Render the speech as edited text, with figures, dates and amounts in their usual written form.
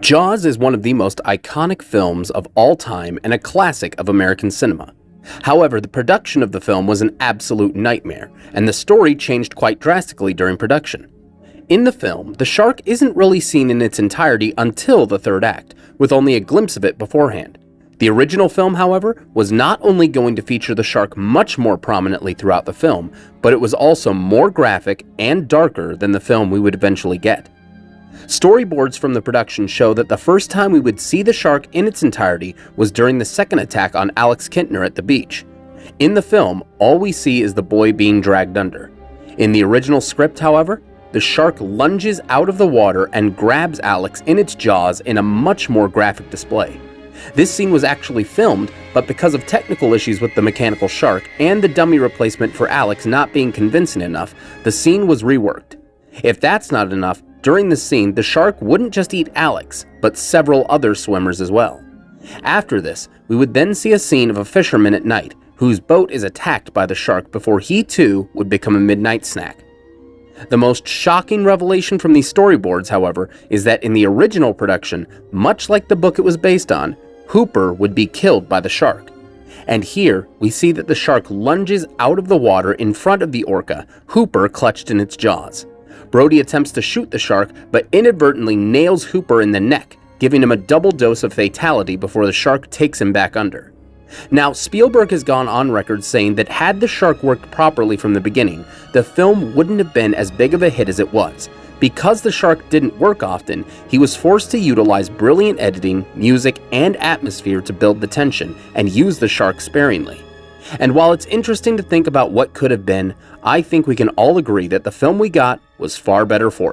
Jaws is one of the most iconic films of all time and a classic of American cinema. However, the production of the film was an absolute nightmare, and the story changed quite drastically during production. In the film, the shark isn't really seen in its entirety until the third act, with only a glimpse of it beforehand. The original film, however, was not only going to feature the shark much more prominently throughout the film, but it was also more graphic and darker than the film we would eventually get. Storyboards from the production show that the first time we would see the shark in its entirety was during the second attack on Alex Kintner at the beach. In the film, all we see is the boy being dragged under. In the original script, however, the shark lunges out of the water and grabs Alex in its jaws in a much more graphic display. This scene was actually filmed, but because of technical issues with the mechanical shark and the dummy replacement for Alex not being convincing enough, the scene was reworked. If that's not enough, during the scene, the shark wouldn't just eat Alex, but several other swimmers as well. After this, we would then see a scene of a fisherman at night, whose boat is attacked by the shark before he too would become a midnight snack. The most shocking revelation from these storyboards, however, is that in the original production, much like the book it was based on, Hooper would be killed by the shark. And here, we see that the shark lunges out of the water in front of the orca, Hooper clutched in its jaws. Brody attempts to shoot the shark, but inadvertently nails Hooper in the neck, giving him a double dose of fatality before the shark takes him back under. Now, Spielberg has gone on record saying that had the shark worked properly from the beginning, the film wouldn't have been as big of a hit as it was. Because the shark didn't work often, he was forced to utilize brilliant editing, music, and atmosphere to build the tension, and use the shark sparingly. And while it's interesting to think about what could have been, I think we can all agree that the film we got was far better for it.